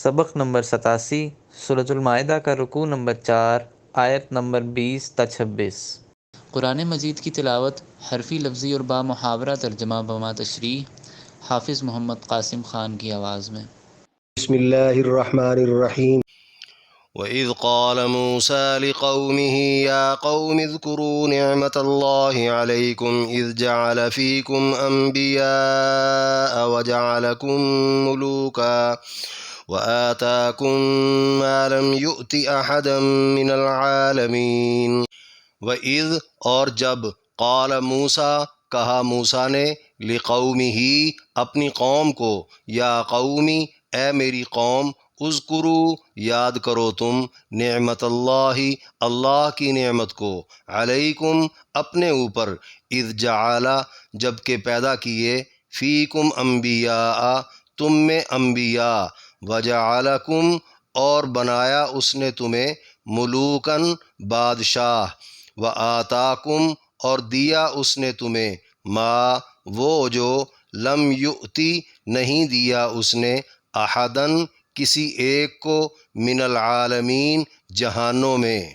سبق نمبر 87 سورۃ المائدہ کا رکوع نمبر 4 آیت نمبر 20 تا 26۔ قرآن مجید کی تلاوت حرفی لفظی اور با محاورہ ترجمہ بما تشریح حافظ محمد قاسم خان کی آواز میں۔ بسم اللہ الرحمن الرحیم۔ وَإِذْ قَالَ مُوسَىٰ لِقَوْمِهِ يَا قَوْمِ اذْكُرُوا نِعْمَةَ اللَّهِ عَلَيْكُمْ إِذْ جَعَلَ فِيكُمْ أَنْبِيَاءَ وَجَعَلَكُمْ مُلُوكًا وَآتَاكُمْ مَا لَمْ يُؤْتِ أَحَدًا مِّنَ الْعَالَمِينَ۔ وَإِذْ اور جب قال موسیٰ کہا موسیٰ نے لِقَوْمِهِ اپنی قوم کو یا قومی اے میری قوم اذکروا یاد کرو تم نعمت اللہ اللہ کی نعمت کو علیکم اپنے اوپر اذ جعل جب کہ پیدا کیے فیکم انبیاء تم میں انبیاء وجعلکم اور بنایا اس نے تمہیں ملوکن بادشاہ وآتاکم اور دیا اس نے تمہیں ما وہ جو لم یؤتی نہیں دیا اس نے احدن کسی ایک کو من العالمین جہانوں میں۔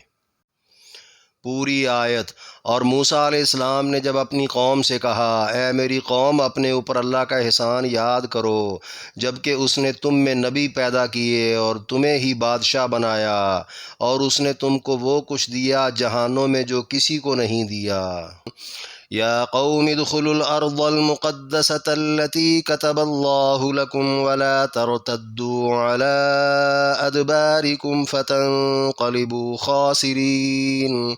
پوری آیت۔ اور موسیٰ علیہ السلام نے جب اپنی قوم سے کہا اے میری قوم اپنے اوپر اللہ کا احسان یاد کرو جب کہ اس نے تم میں نبی پیدا کیے اور تمہیں ہی بادشاہ بنایا اور اس نے تم کو وہ کچھ دیا جہانوں میں جو کسی کو نہیں دیا۔ یا قوم ادخلوا الارض المقدسة التي كتب الله لكم ولا ترتدوا على ادباركم فتنقلبوا خاسرین۔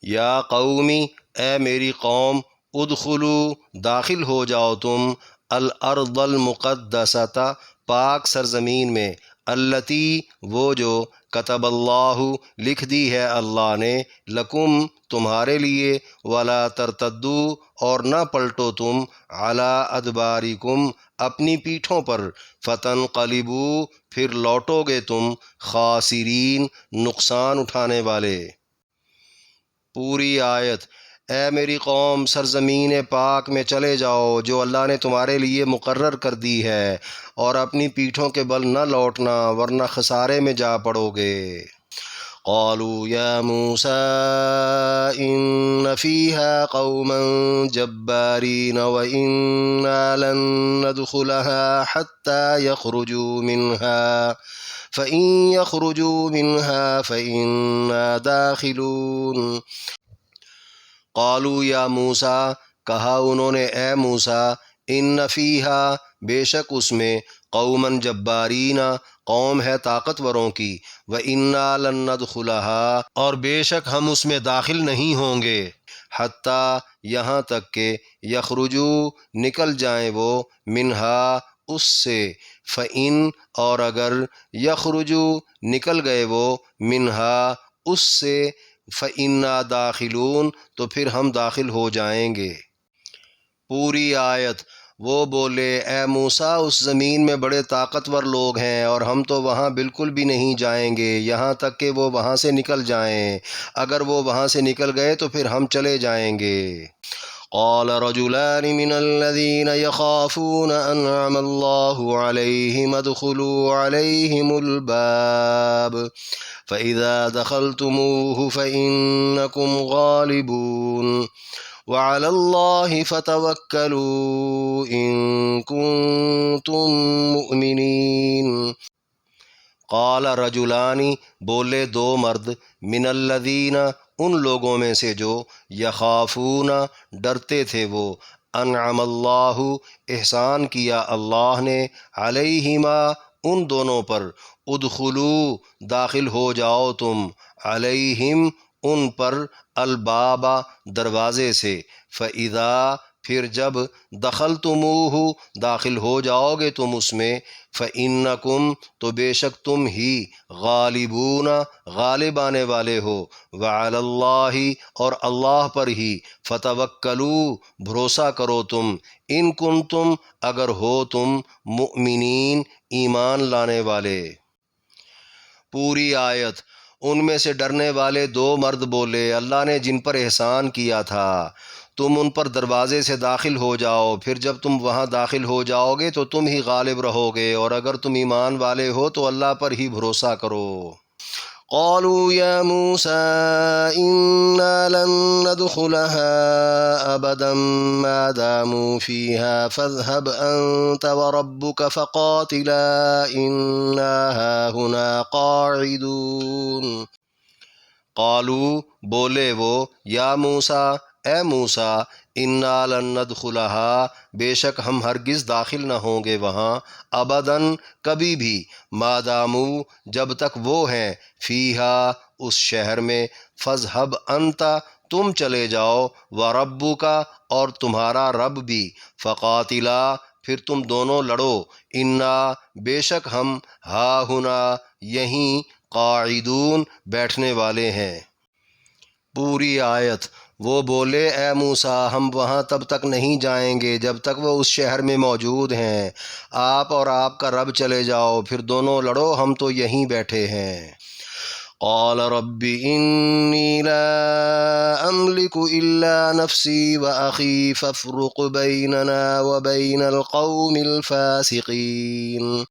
یا قومی اے میری قوم ادخلوا داخل ہو جاؤ تم الارض المقدسۃ پاک سرزمین میں التی وہ جو کتب اللہ لکھ دی ہے اللہ نے لکم تمہارے لیے ولا ترتدو اور نہ پلٹو تم علی ادبارکم اپنی پیٹھوں پر فتنقلبو پھر لوٹو گے تم خاسرین نقصان اٹھانے والے۔ پوری آیت۔ اے میری قوم سرزمین پاک میں چلے جاؤ جو اللہ نے تمہارے لیے مقرر کر دی ہے اور اپنی پیٹھوں کے بل نہ لوٹنا ورنہ خسارے میں جا پڑو گے۔ قالوا یا موسیٰ ان فیہا قوما جبارین وإنا لن ندخلها حتی یخرجوا منہا فإن یخرجوا منہا فإنا داخلون۔ قالوا یا موسیٰ کہا انہوں نے اے موسیٰ ان فیہا بے شک اس میں قوماً جبارین قوم ہے طاقتوروں کی وَإِنَّا لَن نَّدْخُلَهَا اور بے شک ہم اس میں داخل نہیں ہوں گے حتیٰ یہاں تک کہ یخرجو نکل جائیں وہ منہا اس سے فَإِن اور اگر یخرجو نکل گئے وہ منہا اس سے فَإِنَّا دَاخِلُونَ تو پھر ہم داخل ہو جائیں گے۔ پوری آیت۔ وہ بولے اے موسیٰ اس زمین میں بڑے طاقتور لوگ ہیں اور ہم تو وہاں بالکل بھی نہیں جائیں گے یہاں تک کہ وہ وہاں سے نکل جائیں، اگر وہ وہاں سے نکل گئے تو پھر ہم چلے جائیں گے۔ قال رجلان من الذين يخافون أنعم الله عليهم ادخلوا عليهم الباب فإذا دخلتموه فإنكم غالبون وعلى الله فتوكلوا إن كنتم مؤمنين۔ قال رجلان بولے دو مرد من الذین ان لوگوں میں سے جو یخافون ڈرتے تھے وہ انعم اللہ احسان کیا اللہ نے علیہما ان دونوں پر ادخلو داخل ہو جاؤ تم علیہم ان پر الباب دروازے سے فَإِذَا پھر جب دخلتموہ داخل ہو جاؤ گے تم اس میں فَإِنَّكُمْ تو بے شک تم ہی غالبون غالب آنے والے ہو وعلی اللہ اور اللہ پر ہی فتوکلوا بھروسہ کرو تم ان کنتم اگر ہو تم مؤمنین ایمان لانے والے۔ پوری آیت۔ ان میں سے ڈرنے والے دو مرد بولے اللہ نے جن پر احسان کیا تھا تم ان پر دروازے سے داخل ہو جاؤ، پھر جب تم وہاں داخل ہو جاؤ گے تو تم ہی غالب رہو گے، اور اگر تم ایمان والے ہو تو اللہ پر ہی بھروسہ کرو۔ قالوا يا موسى إنا لن ندخلها أبدا ما داموا فيها فاذهب أنت وربك فقاتلا إنا هاهنا قاعدون۔ قالوا بولے وہ، یا موسیٰ اے موسیٰ، انا لن ندخلها بے شک ہم ہرگز داخل نہ ہوں گے وہاں، ابداً کبھی بھی، مادامو جب تک وہ ہیں، فیہا اس شہر میں، فاذہب انت تم چلے جاؤ، وربک اور تمہارا رب بھی، فقاتلا پھر تم دونوں لڑو، انا بے شک ہم، ہا ہنا یہیں، قاعدون بیٹھنے والے ہیں۔ پوری آیت۔ وہ بولے اے موسیٰ ہم وہاں تب تک نہیں جائیں گے جب تک وہ اس شہر میں موجود ہیں، آپ اور آپ کا رب چلے جاؤ، پھر دونوں لڑو، ہم تو یہیں بیٹھے ہیں۔ قال رب انی لا املک الا نفسی واخی فافرق بیننا وبین القوم الفاسقین۔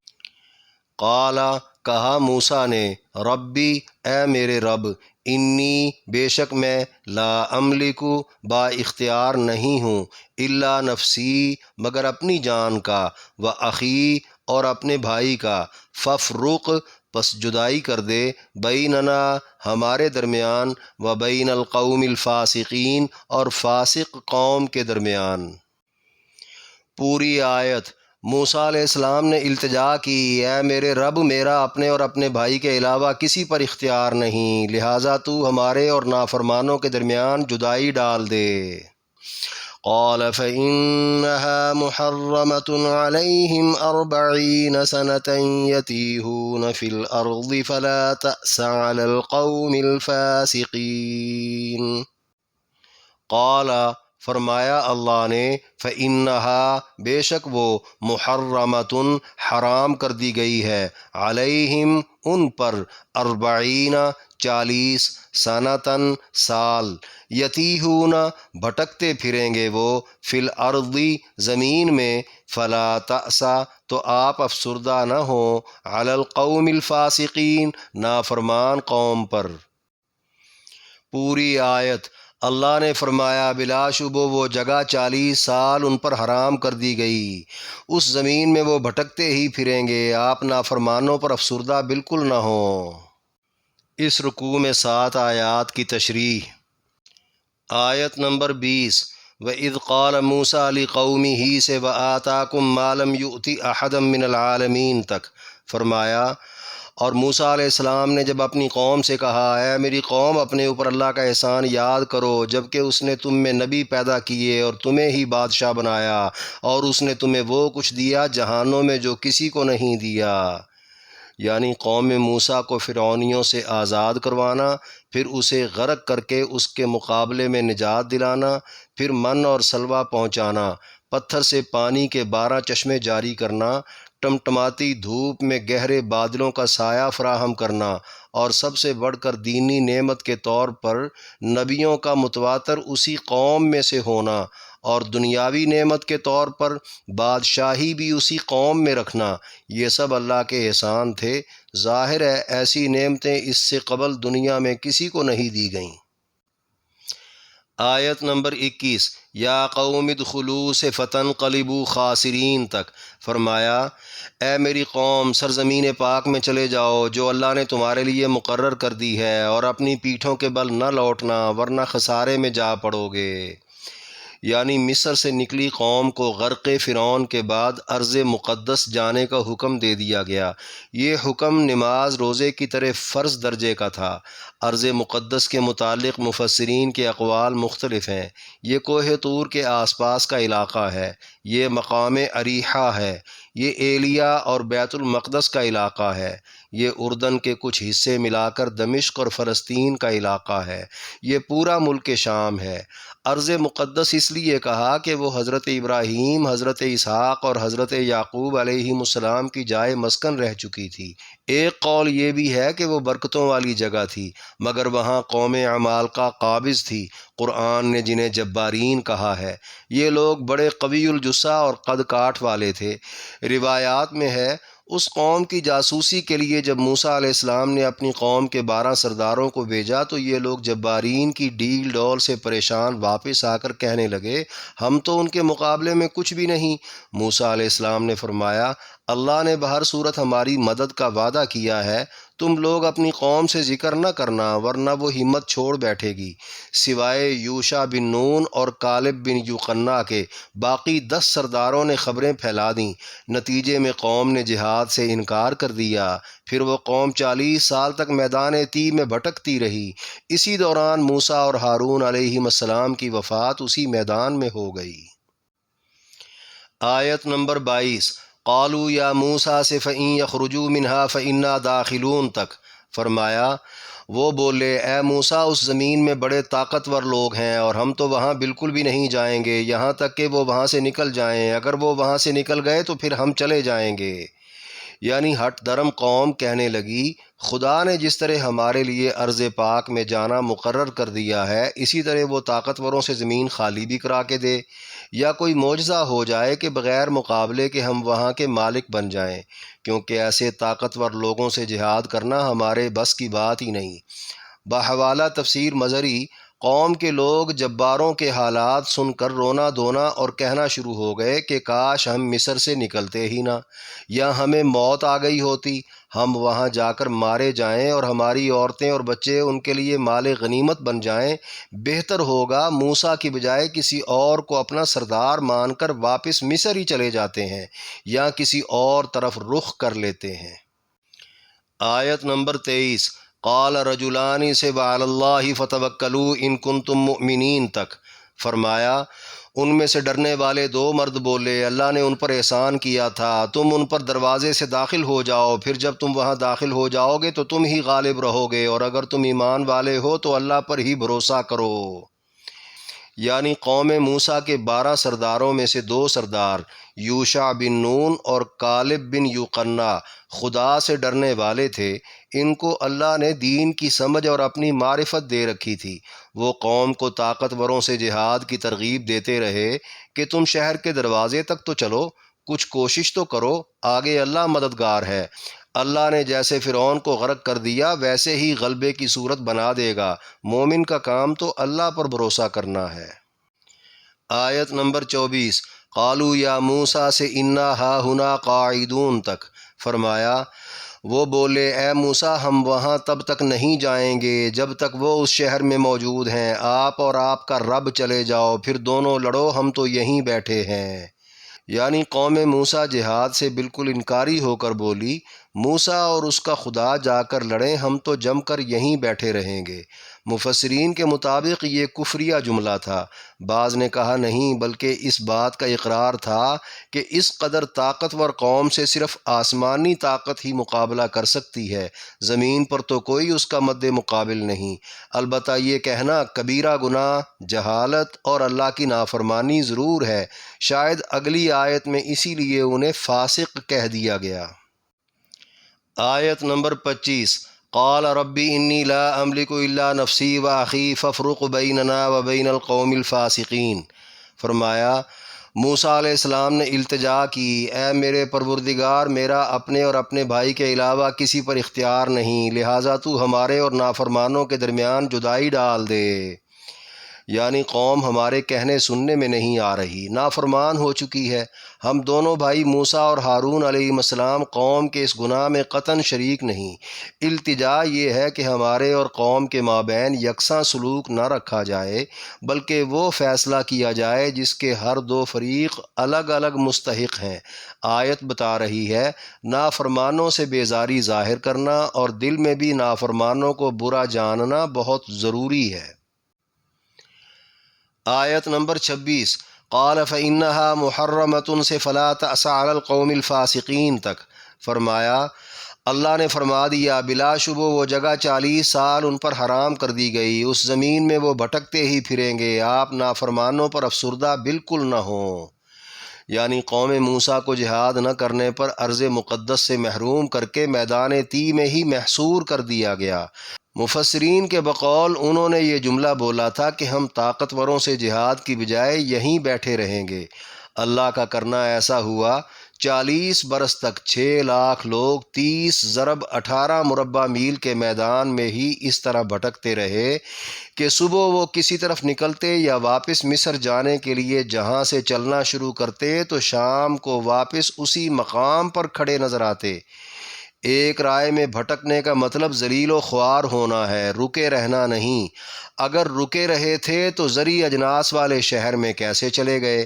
قال کہا موسیٰ نے، ربی اے میرے رب، انی بے شک میں، لا املکو با اختیار نہیں ہوں، الا نفسی مگر اپنی جان کا، و اخی اور اپنے بھائی کا، ففرق پس جدائی کر دے، بیننا ہمارے درمیان، و بین القوم الفاسقین اور فاسق قوم کے درمیان۔ پوری آیت۔ موسیٰ علیہ السلام نے التجا کی، اے میرے رب، میرا اپنے اور اپنے بھائی کے علاوہ کسی پر اختیار نہیں، لہٰذا تو ہمارے اور نافرمانوں کے درمیان جدائی ڈال دے۔ قال فإنها محرمة عليهم 40 سنة يتيهون في الأرض فلا تأس على القوم الفاسقين۔ قال فرمایا اللہ نے، فإنها بے شک وہ، محرمۃ حرام کر دی گئی ہے، علیہم ان پر، 40 سنتاً سال، یتیہون بھٹکتے پھریں گے وہ، فی الارض زمین میں، فلا تأس تو آپ افسردہ نہ ہوں، علی القوم الفاسقین نافرمان قوم پر۔ پوری آیت۔ اللہ نے فرمایا بلا شبہ وہ جگہ 40 سال ان پر حرام کر دی گئی، اس زمین میں وہ بھٹکتے ہی پھریں گے، آپ نافرمانوں پر افسردہ بالکل نہ ہوں۔ اس رکوع میں 7 آیات کی تشریح۔ آیت نمبر 20۔ وَإِذْ قَالَ مُوسَىٰ لِقَوْمِهِ سے وَآتَاكُمْ مَا لَمْ يُؤْتِ أَحَدًا مِّنَ الْعَالَمِينَ تک فرمایا، اور موسیٰ علیہ السلام نے جب اپنی قوم سے کہا، اے میری قوم، اپنے اوپر اللہ کا احسان یاد کرو، جب کہ اس نے تم میں نبی پیدا کیے اور تمہیں ہی بادشاہ بنایا، اور اس نے تمہیں وہ کچھ دیا جہانوں میں جو کسی کو نہیں دیا، یعنی قوم موسیٰ کو فرعونیوں سے آزاد کروانا، پھر اسے غرق کر کے اس کے مقابلے میں نجات دلانا، پھر من اور سلوہ پہنچانا، پتھر سے پانی کے 12 چشمے جاری کرنا، ٹمٹماتی دھوپ میں گہرے بادلوں کا سایہ فراہم کرنا، اور سب سے بڑھ کر دینی نعمت کے طور پر نبیوں کا متواتر اسی قوم میں سے ہونا، اور دنیاوی نعمت کے طور پر بادشاہی بھی اسی قوم میں رکھنا، یہ سب اللہ کے احسان تھے۔ ظاہر ہے ایسی نعمتیں اس سے قبل دنیا میں کسی کو نہیں دی گئیں۔ آیت نمبر 21۔ یا قوم ادخلوا سے فتنقلبوا خاسرین تک فرمایا، اے میری قوم، سرزمین پاک میں چلے جاؤ جو اللہ نے تمہارے لیے مقرر کر دی ہے، اور اپنی پیٹھوں کے بل نہ لوٹنا ورنہ خسارے میں جا پڑو گے۔ یعنی مصر سے نکلی قوم کو غرق فرعون کے بعد ارض مقدس جانے کا حکم دے دیا گیا۔ یہ حکم نماز روزے کی طرح فرض درجے کا تھا۔ ارض مقدس کے متعلق مفسرین کے اقوال مختلف ہیں۔ یہ کوہ طور کے آس پاس کا علاقہ ہے، یہ مقام اریحہ ہے، یہ ایلیا اور بیت المقدس کا علاقہ ہے۔ یہ اردن کے کچھ حصے ملا کر دمشق اور فلسطین کا علاقہ ہے۔ یہ پورا ملک شام ہے۔ ارض مقدس اس لیے کہا کہ وہ حضرت ابراہیم، حضرت اسحاق اور حضرت یعقوب علیہم السلام کی جائے مسکن رہ چکی تھی۔ ایک قول یہ بھی ہے کہ وہ برکتوں والی جگہ تھی، مگر وہاں قوم عمالقہ قابض تھی۔ قرآن نے جنہیں جبارین کہا ہے، یہ لوگ بڑے قوی الجثہ اور قد کاٹ والے تھے۔ روایات میں ہے اس قوم کی جاسوسی کے لیے جب موسیٰ علیہ السلام نے اپنی قوم کے 12 سرداروں کو بھیجا تو یہ لوگ جبارین کی ڈیل ڈول سے پریشان واپس آ کر کہنے لگے، ہم تو ان کے مقابلے میں کچھ بھی نہیں۔ موسیٰ علیہ السلام نے فرمایا، اللہ نے بہر صورت ہماری مدد کا وعدہ کیا ہے، تم لوگ اپنی قوم سے ذکر نہ کرنا ورنہ وہ ہمت چھوڑ بیٹھے گی۔ سوائے یوشع بن نون اور کالب بن یوقنہ کے باقی 10 سرداروں نے خبریں پھیلا دیں۔ نتیجے میں قوم نے جہاد سے انکار کر دیا۔ پھر وہ قوم 40 سال تک میدان تیہ میں بھٹکتی رہی۔ اسی دوران موسیٰ اور ہارون علیہم السلام کی وفات اسی میدان میں ہو گئی۔ آیت نمبر 22، قالوا یا موسیٰ سے فَإِن يَخْرُجُوا مِنْهَا فَإِنَّا دَاخِلُونَ تک فرمایا، وہ بولے اے موسیٰ اس زمین میں بڑے طاقتور لوگ ہیں اور ہم تو وہاں بالکل بھی نہیں جائیں گے یہاں تک کہ وہ وہاں سے نکل جائیں، اگر وہ وہاں سے نکل گئے تو پھر ہم چلے جائیں گے۔ یعنی ہٹ درم قوم کہنے لگی، خدا نے جس طرح ہمارے لیے ارض پاک میں جانا مقرر کر دیا ہے اسی طرح وہ طاقتوروں سے زمین خالی بھی کرا کے دے، یا کوئی معجزہ ہو جائے کہ بغیر مقابلے کے ہم وہاں کے مالک بن جائیں، کیونکہ ایسے طاقتور لوگوں سے جہاد کرنا ہمارے بس کی بات ہی نہیں۔ بحوالہ تفسیر مظہری، قوم کے لوگ جباروں کے حالات سن کر رونا دھونا اور کہنا شروع ہو گئے کہ کاش ہم مصر سے نکلتے ہی نہ، یا ہمیں موت آ گئی ہوتی، ہم وہاں جا کر مارے جائیں اور ہماری عورتیں اور بچے ان کے لیے مال غنیمت بن جائیں۔ بہتر ہوگا موسیٰ کی بجائے کسی اور کو اپنا سردار مان کر واپس مصر ہی چلے جاتے ہیں یا کسی اور طرف رخ کر لیتے ہیں۔ آیت نمبر 23، قال رجلان سے وعلی اللہ فتوکلوا ان کنتم مؤمنین تک فرمایا، ان میں سے ڈرنے والے 2 مرد بولے، اللہ نے ان پر احسان کیا تھا، تم ان پر دروازے سے داخل ہو جاؤ، پھر جب تم وہاں داخل ہو جاؤ گے تو تم ہی غالب رہو گے، اور اگر تم ایمان والے ہو تو اللہ پر ہی بھروسہ کرو۔ یعنی قوم موسیٰ کے 12 سرداروں میں سے 2 سردار یوشع بن نون اور کالب بن یوقنہ خدا سے ڈرنے والے تھے۔ ان کو اللہ نے دین کی سمجھ اور اپنی معرفت دے رکھی تھی۔ وہ قوم کو طاقتوروں سے جہاد کی ترغیب دیتے رہے کہ تم شہر کے دروازے تک تو چلو، کچھ کوشش تو کرو، آگے اللہ مددگار ہے۔ اللہ نے جیسے فرعون کو غرق کر دیا ویسے ہی غلبے کی صورت بنا دے گا۔ مومن کا کام تو اللہ پر بھروسہ کرنا ہے۔ آیت نمبر 24، قالوا یا موسیٰ سے انا ہاہنا قاعدون تک فرمایا، وہ بولے اے موسیٰ ہم وہاں تب تک نہیں جائیں گے جب تک وہ اس شہر میں موجود ہیں، آپ اور آپ کا رب چلے جاؤ، پھر دونوں لڑو، ہم تو یہیں بیٹھے ہیں۔ یعنی قوم موسیٰ جہاد سے بالکل انکاری ہو کر بولی، موسیٰ اور اس کا خدا جا کر لڑیں، ہم تو جم کر یہیں بیٹھے رہیں گے۔ مفسرین کے مطابق یہ کفریہ جملہ تھا۔ بعض نے کہا نہیں، بلکہ اس بات کا اقرار تھا کہ اس قدر طاقتور قوم سے صرف آسمانی طاقت ہی مقابلہ کر سکتی ہے، زمین پر تو کوئی اس کا مد مقابل نہیں۔ البتہ یہ کہنا کبیرہ گناہ، جہالت اور اللہ کی نافرمانی ضرور ہے۔ شاید اگلی آیت میں اسی لیے انہیں فاسق کہہ دیا گیا۔ آیت نمبر 25، قال ربی انی لا املک الا نفسی و اخی فافرق بیننا و بین القوم الفاسقین فرمایا، موسیٰ علیہ السلام نے التجا کی، اے میرے پروردگار، میرا اپنے اور اپنے بھائی کے علاوہ کسی پر اختیار نہیں، لہٰذا تو ہمارے اور نافرمانوں کے درمیان جدائی ڈال دے۔ یعنی قوم ہمارے کہنے سننے میں نہیں آ رہی، نافرمان ہو چکی ہے۔ ہم دونوں بھائی موسیٰ اور ہارون علیہ السلام قوم کے اس گناہ میں قطعاً شریک نہیں۔ التجا یہ ہے کہ ہمارے اور قوم کے مابین یکساں سلوک نہ رکھا جائے، بلکہ وہ فیصلہ کیا جائے جس کے ہر 2 فریق الگ الگ مستحق ہیں۔ آیت بتا رہی ہے نافرمانوں سے بیزاری ظاہر کرنا اور دل میں بھی نافرمانوں کو برا جاننا بہت ضروری ہے۔ آیت نمبر 26، قال فإنها محرمۃ سے فلا تأس علی القوم الفاسقین تک، فرمایا اللہ نے فرما دیا بلا شبہ وہ جگہ 40 سال ان پر حرام کر دی گئی، اس زمین میں وہ بھٹکتے ہی پھریں گے، آپ نافرمانوں پر افسردہ بالکل نہ ہوں۔ یعنی قوم موسیٰ کو جہاد نہ کرنے پر ارض مقدس سے محروم کر کے میدان طی میں ہی محصور کر دیا گیا۔ مفسرین کے بقول انہوں نے یہ جملہ بولا تھا کہ ہم طاقتوروں سے جہاد کی بجائے یہیں بیٹھے رہیں گے۔ اللہ کا کرنا ایسا ہوا، 40 برس تک 6 لاکھ لوگ 30 ضرب 18 مربع میل کے میدان میں ہی اس طرح بھٹکتے رہے کہ صبح وہ کسی طرف نکلتے یا واپس مصر جانے کے لیے جہاں سے چلنا شروع کرتے تو شام کو واپس اسی مقام پر کھڑے نظر آتے۔ ایک رائے میں بھٹکنے کا مطلب ذلیل و خوار ہونا ہے، رکے رہنا نہیں۔ اگر رکے رہے تھے تو زرعی اجناس والے شہر میں کیسے چلے گئے؟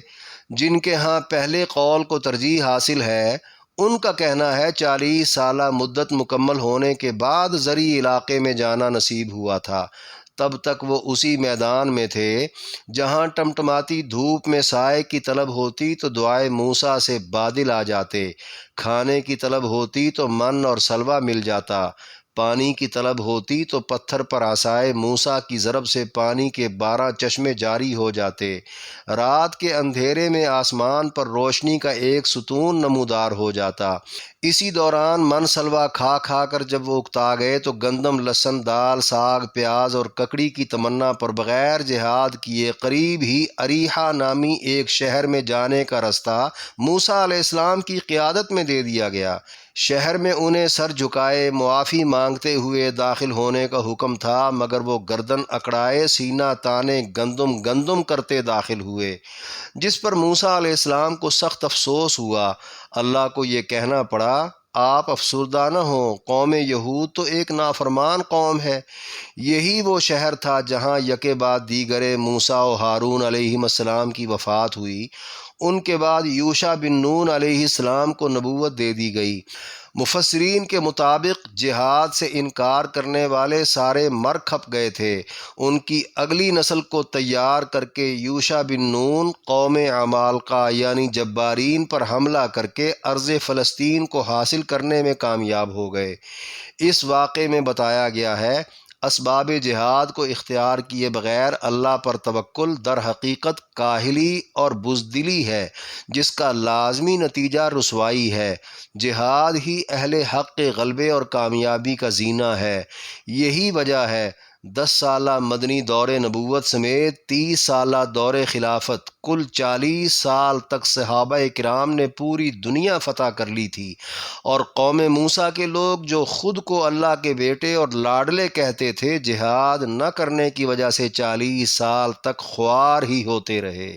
جن کے ہاں پہلے قول کو ترجیح حاصل ہے، ان کا کہنا ہے 40 سالہ مدت مکمل ہونے کے بعد زرعی علاقے میں جانا نصیب ہوا تھا، تب تک وہ اسی میدان میں تھے۔ جہاں ٹمٹماتی دھوپ میں سائے کی طلب ہوتی تو دعائے موسیٰ سے بادل آ جاتے، کھانے کی طلب ہوتی تو من اور سلوہ مل جاتا، پانی کی طلب ہوتی تو پتھر پر عصائے موسیٰ کی ضرب سے پانی کے 12 چشمے جاری ہو جاتے، رات کے اندھیرے میں آسمان پر روشنی کا ایک ستون نمودار ہو جاتا۔ اسی دوران من سلوہ کھا کھا کر جب وہ اکتا گئے تو گندم، لہسن، دال، ساگ، پیاز اور ککڑی کی تمنا پر بغیر جہاد کیے قریب ہی اریحہ نامی ایک شہر میں جانے کا رستہ موسیٰ علیہ السلام کی قیادت میں دے دیا گیا۔ شہر میں انہیں سر جھکائے معافی مانگتے ہوئے داخل ہونے کا حکم تھا، مگر وہ گردن اکڑائے سینہ تانے گندم گندم کرتے داخل ہوئے، جس پر موسیٰ علیہ السلام کو سخت افسوس ہوا۔ اللہ کو یہ کہنا پڑا آپ افسردہ نہ ہوں، قوم یہود تو ایک نافرمان قوم ہے۔ یہی وہ شہر تھا جہاں یکے بعد دیگرے موسیٰ و ہارون علیہ السلام کی وفات ہوئی۔ ان کے بعد یوشع بن نون علیہ السلام کو نبوت دے دی گئی۔ مفسرین کے مطابق جہاد سے انکار کرنے والے سارے مر کھپ گئے تھے۔ ان کی اگلی نسل کو تیار کر کے یوشع بن نون قوم عمالقہ یعنی جبارین پر حملہ کر کے ارض فلسطین کو حاصل کرنے میں کامیاب ہو گئے۔ اس واقعے میں بتایا گیا ہے اسباب جہاد کو اختیار کیے بغیر اللہ پر توکل در حقیقت کاہلی اور بزدلی ہے، جس کا لازمی نتیجہ رسوائی ہے۔ جہاد ہی اہل حق کے غلبے اور کامیابی کا زینہ ہے۔ یہی وجہ ہے 10 سالہ مدنی دور نبوت سمیت 30 سالہ دور خلافت، کل 40 سال تک صحابہ کرام نے پوری دنیا فتح کر لی تھی، اور قوم موسیٰ کے لوگ جو خود کو اللہ کے بیٹے اور لاڈلے کہتے تھے، جہاد نہ کرنے کی وجہ سے 40 سال تک خوار ہی ہوتے رہے۔